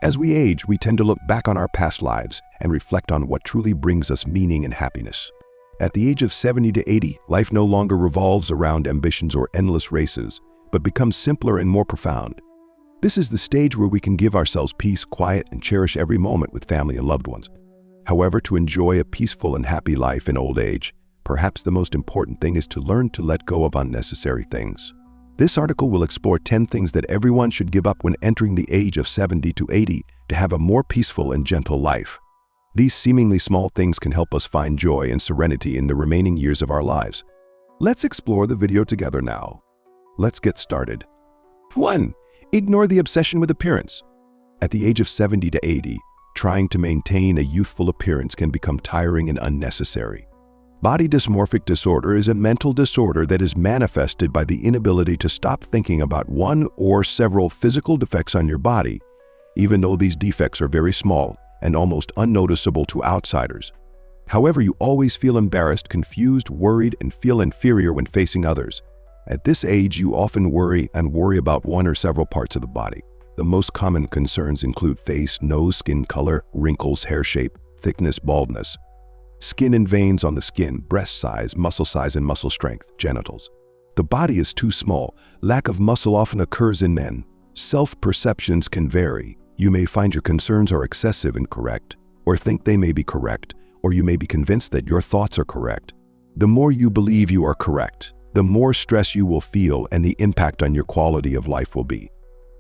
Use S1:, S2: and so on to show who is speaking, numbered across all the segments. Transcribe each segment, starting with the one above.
S1: As we age, we tend to look back on our past lives and reflect on what truly brings us meaning and happiness. At the age of 70 to 80, life no longer revolves around ambitions or endless races, but becomes simpler and more profound. This is the stage where we can give ourselves peace, quiet, and cherish every moment with family and loved ones. However, to enjoy a peaceful and happy life in old age, perhaps the most important thing is to learn to let go of unnecessary things. This article will explore 10 things that everyone should give up when entering the age of 70 to 80 to have a more peaceful and gentle life. These seemingly small things can help us find joy and serenity in the remaining years of our lives. Let's explore the video together now. Let's get started. 1. Ignore the obsession with appearance. At the age of 70 to 80, trying to maintain a youthful appearance can become tiring and unnecessary. Body dysmorphic disorder is a mental disorder that is manifested by the inability to stop thinking about one or several physical defects on your body, even though these defects are very small and almost unnoticeable to outsiders. However, you always feel embarrassed, confused, worried, and feel inferior when facing others. At this age, you often worry about one or several parts of the body. The most common concerns include face, nose, skin color, wrinkles, hair shape, thickness, baldness, skin and veins on the skin, breast size, and muscle strength, genitals. The body is too small. Lack of muscle often occurs in men. Self-perceptions can vary. You may find your concerns are excessive and correct, or think they may be correct, or you may be convinced that your thoughts are correct. The more you believe you are correct, the more stress you will feel and the impact on your quality of life will be.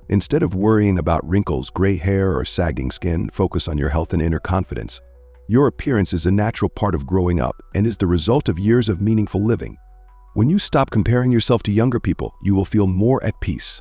S1: Instead of worrying about wrinkles, gray hair, or sagging skin, focus on your health and inner confidence. Your appearance is a natural part of growing up and is the result of years of meaningful living. When you stop comparing yourself to younger people, you will feel more at peace.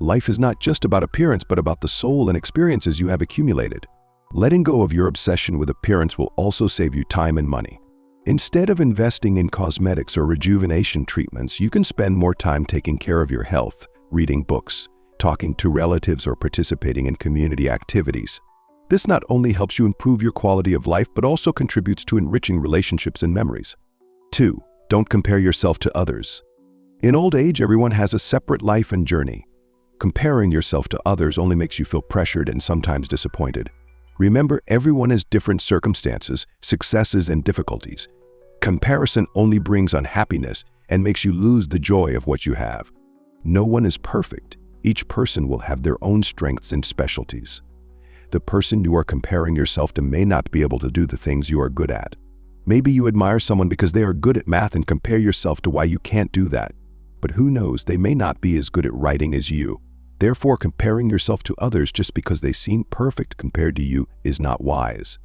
S1: Life is not just about appearance, but about the soul and experiences you have accumulated. Letting go of your obsession with appearance will also save you time and money. Instead of investing in cosmetics or rejuvenation treatments, you can spend more time taking care of your health, reading books, talking to relatives, or participating in community activities. This not only helps you improve your quality of life, but also contributes to enriching relationships and memories. 2. Don't compare yourself to others. In old age, everyone has a separate life and journey. Comparing yourself to others only makes you feel pressured and sometimes disappointed. Remember, everyone has different circumstances, successes, and difficulties. Comparison only brings unhappiness and makes you lose the joy of what you have. No one is perfect. Each person will have their own strengths and specialties. The person you are comparing yourself to may not be able to do the things you are good at. Maybe you admire someone because they are good at math and compare yourself to why you can't do that. But who knows, they may not be as good at writing as you. Therefore, comparing yourself to others just because they seem perfect compared to you is not wise.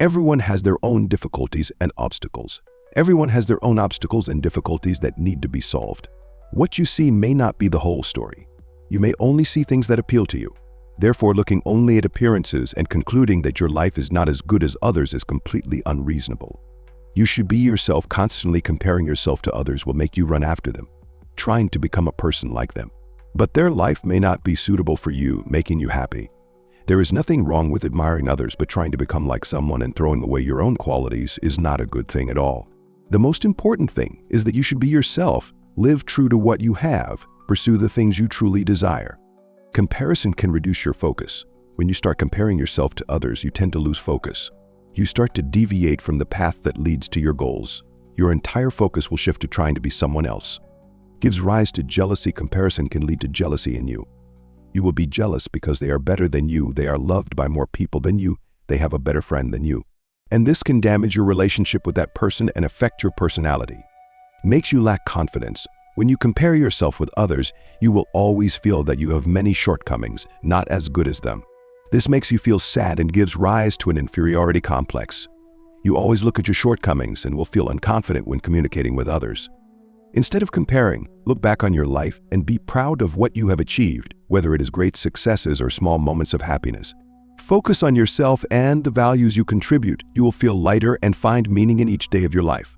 S1: Everyone has their own difficulties and obstacles. Everyone has their own obstacles and difficulties that need to be solved. What you see may not be the whole story. You may only see things that appeal to you. Therefore, looking only at appearances and concluding that your life is not as good as others is completely unreasonable. You should be yourself. Constantly comparing yourself to others will make you run after them, trying to become a person like them. But their life may not be suitable for you, making you happy. There is nothing wrong with admiring others, but trying to become like someone and throwing away your own qualities is not a good thing at all. The most important thing is that you should be yourself, live true to what you have, pursue the things you truly desire. Comparison can reduce your focus. When you start comparing yourself to others, you tend to lose focus. You start to deviate from the path that leads to your goals. Your entire focus will shift to trying to be someone else. Gives rise to jealousy. Comparison can lead to jealousy in you. You will be jealous because they are better than you, they are loved by more people than you, they have a better friend than you. And this can damage your relationship with that person and affect your personality. Makes you lack confidence. When you compare yourself with others, you will always feel that you have many shortcomings, not as good as them. This makes you feel sad and gives rise to an inferiority complex. You always look at your shortcomings and will feel unconfident when communicating with others. Instead of comparing, look back on your life and be proud of what you have achieved, whether it is great successes or small moments of happiness. Focus on yourself and the values you contribute. You will feel lighter and find meaning in each day of your life.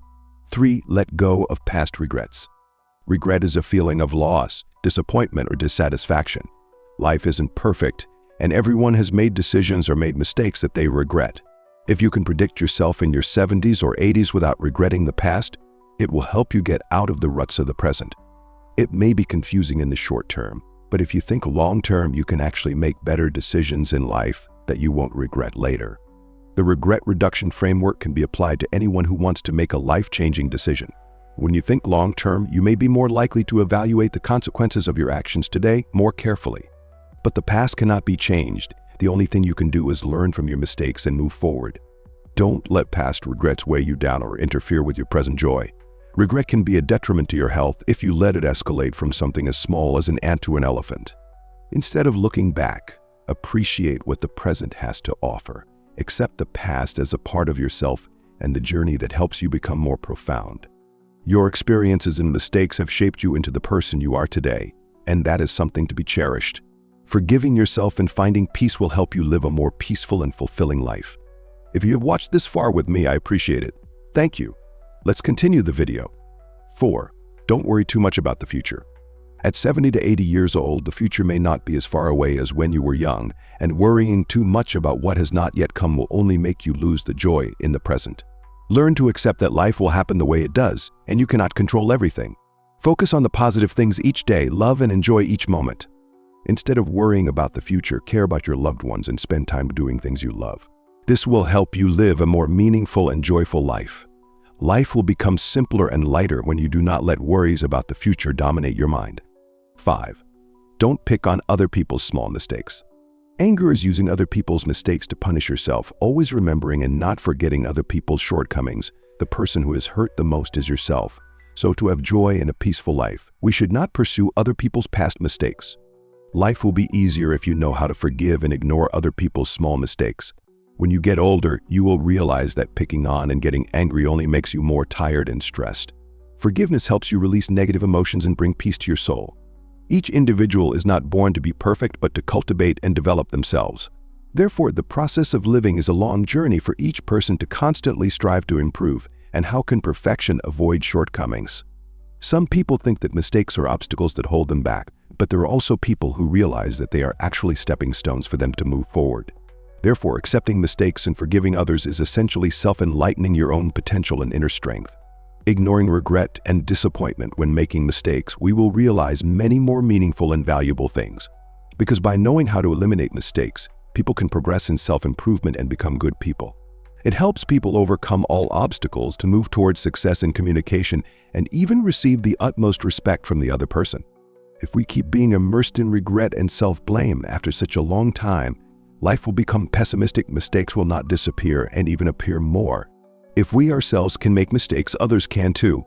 S1: 3. Let go of past regrets. Regret is a feeling of loss, disappointment, or dissatisfaction. Life isn't perfect, and everyone has made decisions or made mistakes that they regret. If you can predict yourself in your 70s or 80s without regretting the past, it will help you get out of the ruts of the present. It may be confusing in the short term, but if you think long term, you can actually make better decisions in life that you won't regret later. The regret reduction framework can be applied to anyone who wants to make a life-changing decision. When you think long-term, you may be more likely to evaluate the consequences of your actions today more carefully. But the past cannot be changed. The only thing you can do is learn from your mistakes and move forward. Don't let past regrets weigh you down or interfere with your present joy. Regret can be a detriment to your health if you let it escalate from something as small as an ant to an elephant. Instead of looking back, appreciate what the present has to offer. Accept the past as a part of yourself and the journey that helps you become more profound. Your experiences and mistakes have shaped you into the person you are today, and that is something to be cherished. Forgiving yourself and finding peace will help you live a more peaceful and fulfilling life. If you have watched this far with me, I appreciate it. Thank you. Let's continue the video. 4. Don't worry too much about the future. At 70 to 80 years old, the future may not be as far away as when you were young, and worrying too much about what has not yet come will only make you lose the joy in the present. Learn to accept that life will happen the way it does, and you cannot control everything. Focus on the positive things each day, love and enjoy each moment. Instead of worrying about the future, care about your loved ones and spend time doing things you love. This will help you live a more meaningful and joyful life. Life will become simpler and lighter when you do not let worries about the future dominate your mind. 5. Don't pick on other people's small mistakes. Anger is using other people's mistakes to punish yourself, always remembering and not forgetting other people's shortcomings. The person who is hurt the most is yourself. So to have joy in a peaceful life, we should not pursue other people's past mistakes. Life will be easier if you know how to forgive and ignore other people's small mistakes. When you get older, you will realize that picking on and getting angry only makes you more tired and stressed. Forgiveness helps you release negative emotions and bring peace to your soul. Each individual is not born to be perfect, but to cultivate and develop themselves. Therefore, the process of living is a long journey for each person to constantly strive to improve. And how can perfection avoid shortcomings? Some people think that mistakes are obstacles that hold them back, but there are also people who realize that they are actually stepping stones for them to move forward. Therefore, accepting mistakes and forgiving others is essentially self-enlightening your own potential and inner strength. Ignoring regret and disappointment when making mistakes, we will realize many more meaningful and valuable things. Because by knowing how to eliminate mistakes, people can progress in self-improvement and become good people. It helps people overcome all obstacles to move towards success in communication and even receive the utmost respect from the other person. If we keep being immersed in regret and self-blame after such a long time, life will become pessimistic, mistakes will not disappear and even appear more. If we ourselves can make mistakes, others can too.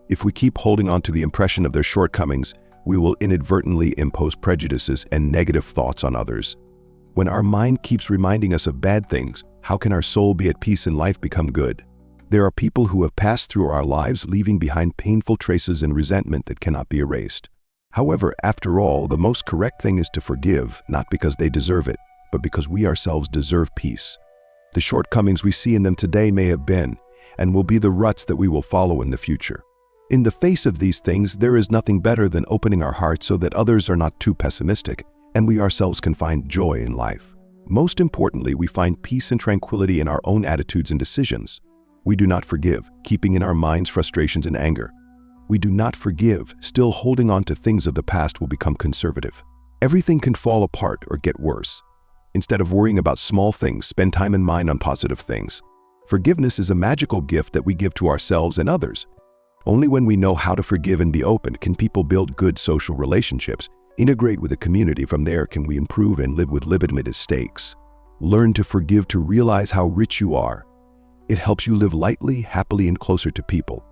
S1: If we keep holding on to the impression of their shortcomings, we will inadvertently impose prejudices and negative thoughts on others. When our mind keeps reminding us of bad things, how can our soul be at peace and life become good? There are people who have passed through our lives, leaving behind painful traces and resentment that cannot be erased. However, after all, the most correct thing is to forgive, not because they deserve it, but because we ourselves deserve peace. The shortcomings we see in them today may have been, and will be the ruts that we will follow in the future. In the face of these things, there is nothing better than opening our hearts so that others are not too pessimistic, and we ourselves can find joy in life. Most importantly, we find peace and tranquility in our own attitudes and decisions. We do not forgive, keeping in our minds frustrations and anger. We do not forgive, still holding on to things of the past will become conservative. Everything can fall apart or get worse. Instead of worrying about small things, spend time and mind on positive things. Forgiveness is a magical gift that we give to ourselves and others. Only when we know how to forgive and be open can people build good social relationships, integrate with a community. From there can we improve and live with limited mistakes. Learn to forgive to realize how rich you are. It helps you live lightly, happily, and closer to people.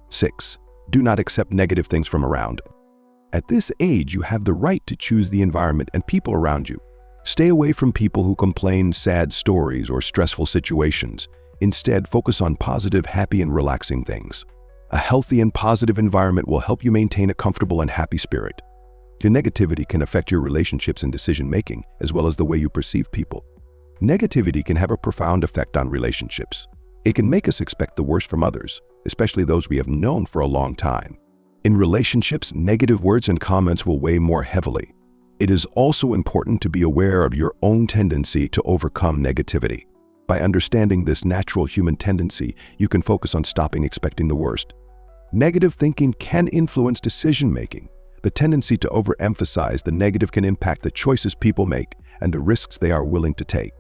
S1: 6. Do not accept negative things from around. At this age, you have the right to choose the environment and people around you. Stay away from people who complain sad stories or stressful situations. Instead, focus on positive, happy, and relaxing things. A healthy and positive environment will help you maintain a comfortable and happy spirit. Your negativity can affect your relationships and decision-making, as well as the way you perceive people. Negativity can have a profound effect on relationships. It can make us expect the worst from others, especially those we have known for a long time. In relationships, negative words and comments will weigh more heavily. It is also important to be aware of your own tendency to overcome negativity. By understanding this natural human tendency, you can focus on stopping expecting the worst. Negative thinking can influence decision-making. The tendency to overemphasize the negative can impact the choices people make and the risks they are willing to take.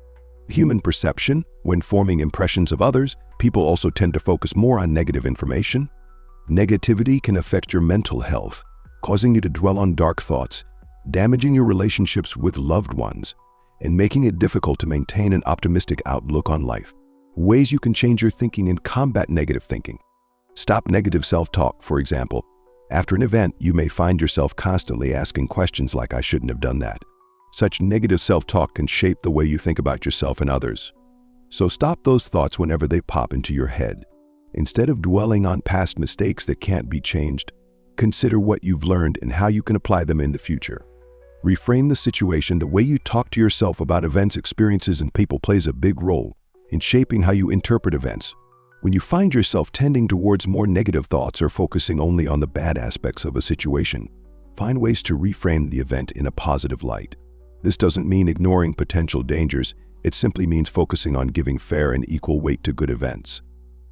S1: Human perception: when forming impressions of others, people also tend to focus more on negative information. Negativity can affect your mental health, causing you to dwell on dark thoughts, damaging your relationships with loved ones, and making it difficult to maintain an optimistic outlook on life. Ways you can change your thinking and combat negative thinking. Stop negative self-talk, for example. After an event, you may find yourself constantly asking questions like, "I shouldn't have done that." Such negative self-talk can shape the way you think about yourself and others. So stop those thoughts whenever they pop into your head. Instead of dwelling on past mistakes that can't be changed, consider what you've learned and how you can apply them in the future. Reframe the situation. The way you talk to yourself about events, experiences, and people plays a big role in shaping how you interpret events. When you find yourself tending towards more negative thoughts or focusing only on the bad aspects of a situation, find ways to reframe the event in a positive light. This doesn't mean ignoring potential dangers. It simply means focusing on giving fair and equal weight to good events.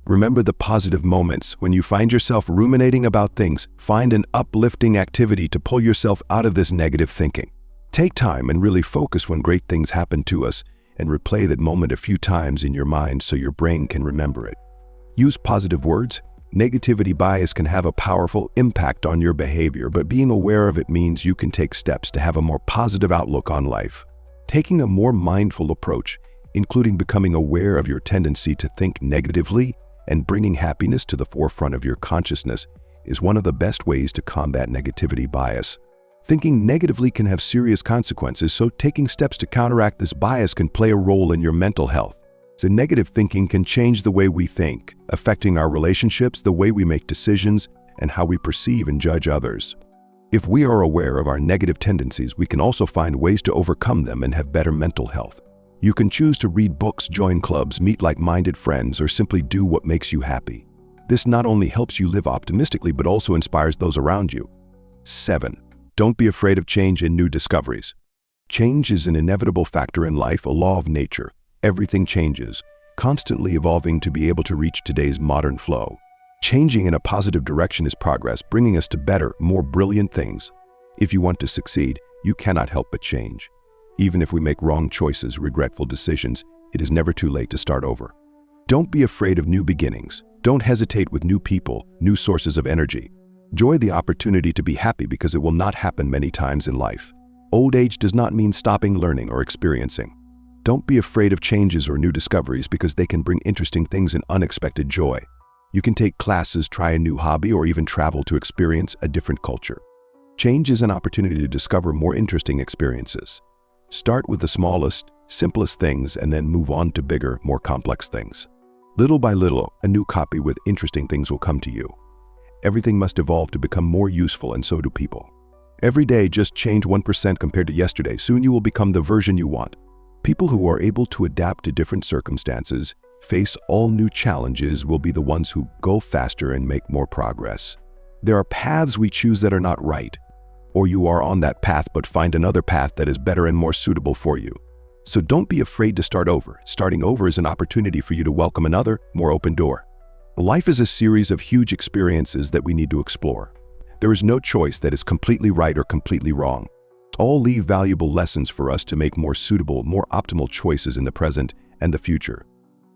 S1: Remember the positive moments. When you find yourself ruminating about things, find an uplifting activity to pull yourself out of this negative thinking. Take time and really focus when great things happen to us, and replay that moment a few times in your mind so your brain can remember it. Use positive words. Negativity bias can have a powerful impact on your behavior, but being aware of it means you can take steps to have a more positive outlook on life. Taking a more mindful approach, including becoming aware of your tendency to think negatively and bringing happiness to the forefront of your consciousness, is one of the best ways to combat negativity bias. Thinking negatively can have serious consequences, so taking steps to counteract this bias can play a role in your mental health. So negative thinking can change the way we think, affecting our relationships, the way we make decisions, and how we perceive and judge others. If we are aware of our negative tendencies, we can also find ways to overcome them and have better mental health. You can choose to read books, join clubs, meet like-minded friends, or simply do what makes you happy. This not only helps you live optimistically, but also inspires those around you. 7. Don't be afraid of change and new discoveries. Change is an inevitable factor in life, a law of nature. Everything changes, constantly evolving to be able to reach today's modern flow. Changing in a positive direction is progress, bringing us to better, more brilliant things. If you want to succeed, you cannot help but change. Even if we make wrong choices, regretful decisions, it is never too late to start over. Don't be afraid of new beginnings. Don't hesitate with new people, new sources of energy. Enjoy the opportunity to be happy, because it will not happen many times in life. Old age does not mean stopping learning or experiencing. Don't be afraid of changes or new discoveries, because they can bring interesting things and unexpected joy. You can take classes, try a new hobby, or even travel to experience a different culture. Change is an opportunity to discover more interesting experiences. Start with the smallest, simplest things and then move on to bigger, more complex things. Little by little, a new copy with interesting things will come to you. Everything must evolve to become more useful, and so do people. Every day, just change 1% compared to yesterday. Soon you will become the version you want. People who are able to adapt to different circumstances, face all new challenges, will be the ones who go faster and make more progress. There are paths we choose that are not right, or you are on that path but find another path that is better and more suitable for you. So don't be afraid to start over. Starting over is an opportunity for you to welcome another, more open door. Life is a series of huge experiences that we need to explore. There is no choice that is completely right or completely wrong. All leave valuable lessons for us to make more suitable, more optimal choices in the present and the future.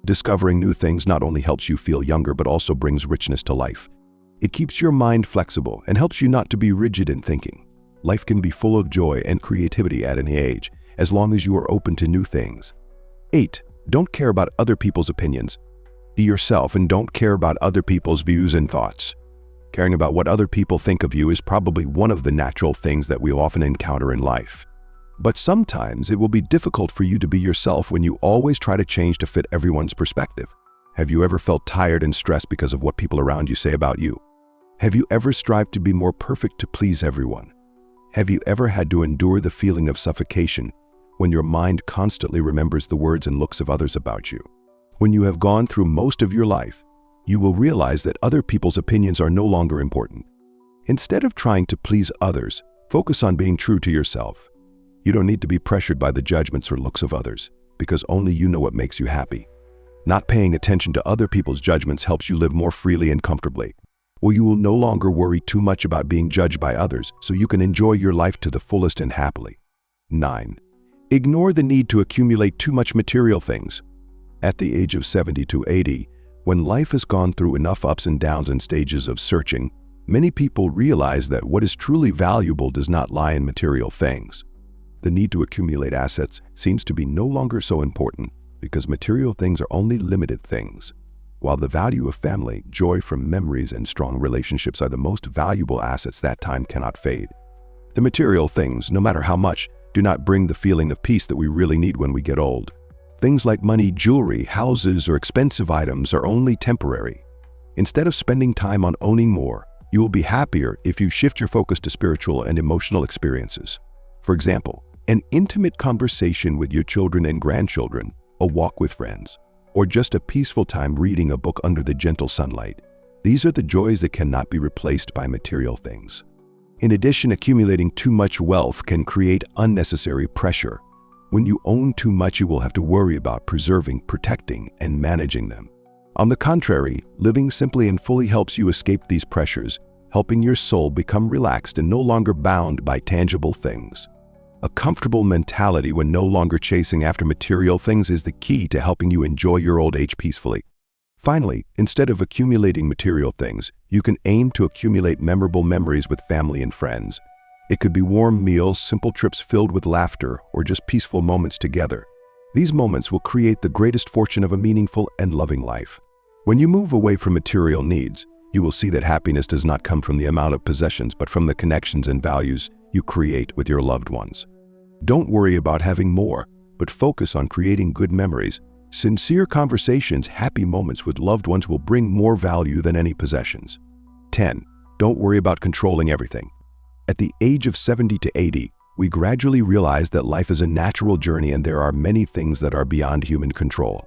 S1: Discovering new things not only helps you feel younger, but also brings richness to life. It keeps your mind flexible and helps you not to be rigid in thinking. Life can be full of joy and creativity at any age, as long as you are open to new things. 8. Don't care about other people's opinions. Be yourself and don't care about other people's views and thoughts. Caring about what other people think of you is probably one of the natural things that we often encounter in life. But sometimes it will be difficult for you to be yourself when you always try to change to fit everyone's perspective. Have you ever felt tired and stressed because of what people around you say about you? Have you ever strived to be more perfect to please everyone? Have you ever had to endure the feeling of suffocation when your mind constantly remembers the words and looks of others about you? When you have gone through most of your life, you will realize that other people's opinions are no longer important. Instead of trying to please others, focus on being true to yourself. You don't need to be pressured by the judgments or looks of others, because only you know what makes you happy. Not paying attention to other people's judgments helps you live more freely and comfortably. Or you will no longer worry too much about being judged by others, so you can enjoy your life to the fullest and happily. 9. Ignore the need to accumulate too much material things. At the age of 70 to 80, when life has gone through enough ups and downs and stages of searching, many people realize that what is truly valuable does not lie in material things. The need to accumulate assets seems to be no longer so important because material things are only limited things, while the value of family, joy from memories, and strong relationships are the most valuable assets that time cannot fade. The material things, no matter how much, do not bring the feeling of peace that we really need when we get old. Things like money, jewelry, houses, or expensive items are only temporary. Instead of spending time on owning more, you will be happier if you shift your focus to spiritual and emotional experiences. For example, an intimate conversation with your children and grandchildren, a walk with friends, or just a peaceful time reading a book under the gentle sunlight. These are the joys that cannot be replaced by material things. In addition, accumulating too much wealth can create unnecessary pressure. When you own too much, you will have to worry about preserving, protecting, and managing them. On the contrary, living simply and fully helps you escape these pressures, helping your soul become relaxed and no longer bound by tangible things. A comfortable mentality when no longer chasing after material things is the key to helping you enjoy your old age peacefully. Finally, instead of accumulating material things, you can aim to accumulate memorable memories with family and friends. It could be warm meals, simple trips filled with laughter, or just peaceful moments together. These moments will create the greatest fortune of a meaningful and loving life. When you move away from material needs, you will see that happiness does not come from the amount of possessions, but from the connections and values you create with your loved ones. Don't worry about having more, but focus on creating good memories. Sincere conversations, happy moments with loved ones will bring more value than any possessions. 10. Don't worry about controlling everything. At the age of 70 to 80, we gradually realize that life is a natural journey and there are many things that are beyond human control.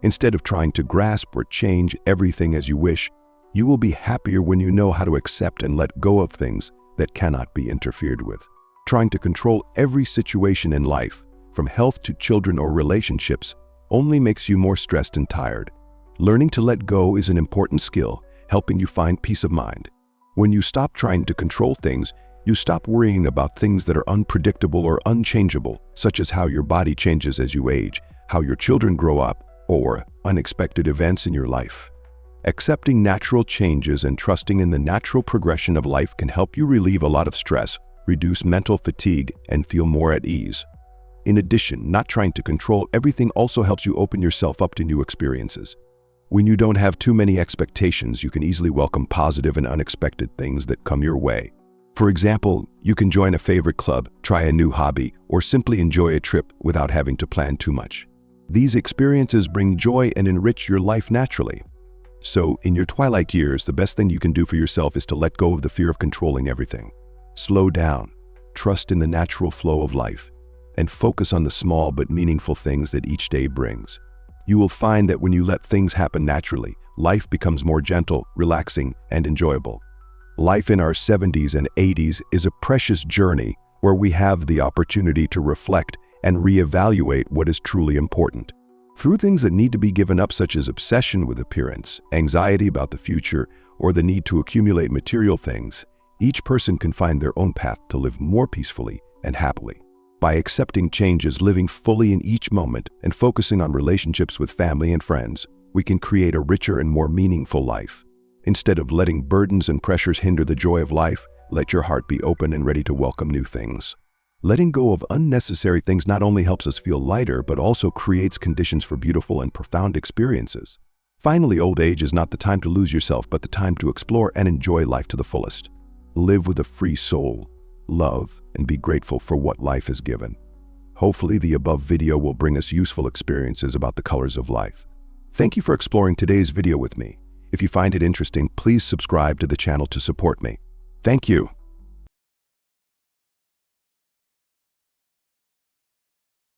S1: Instead of trying to grasp or change everything as you wish, you will be happier when you know how to accept and let go of things that cannot be interfered with. Trying to control every situation in life, from health to children or relationships, only makes you more stressed and tired. Learning to let go is an important skill, helping you find peace of mind. When you stop trying to control things, you stop worrying about things that are unpredictable or unchangeable, such as how your body changes as you age, how your children grow up, or unexpected events in your life. Accepting natural changes and trusting in the natural progression of life can help you relieve a lot of stress, reduce mental fatigue, and feel more at ease. In addition, not trying to control everything also helps you open yourself up to new experiences. When you don't have too many expectations, you can easily welcome positive and unexpected things that come your way. For example, you can join a favorite club, try a new hobby, or simply enjoy a trip without having to plan too much. These experiences bring joy and enrich your life naturally. So, in your twilight years, the best thing you can do for yourself is to let go of the fear of controlling everything. Slow down, trust in the natural flow of life, and focus on the small but meaningful things that each day brings. You will find that when you let things happen naturally, life becomes more gentle, relaxing, and enjoyable. Life in our 70s and 80s is a precious journey where we have the opportunity to reflect and reevaluate what is truly important. Through things that need to be given up, such as obsession with appearance, anxiety about the future, or the need to accumulate material things, each person can find their own path to live more peacefully and happily. By accepting changes, living fully in each moment, and focusing on relationships with family and friends, we can create a richer and more meaningful life. Instead of letting burdens and pressures hinder the joy of life, let your heart be open and ready to welcome new things. Letting go of unnecessary things not only helps us feel lighter, but also creates conditions for beautiful and profound experiences. Finally, old age is not the time to lose yourself, but the time to explore and enjoy life to the fullest. Live with a free soul, love, and be grateful for what life has given. Hopefully, the above video will bring us useful experiences about the colors of life. Thank you for exploring today's video with me. If you find it interesting, please subscribe to the channel to support me. Thank you.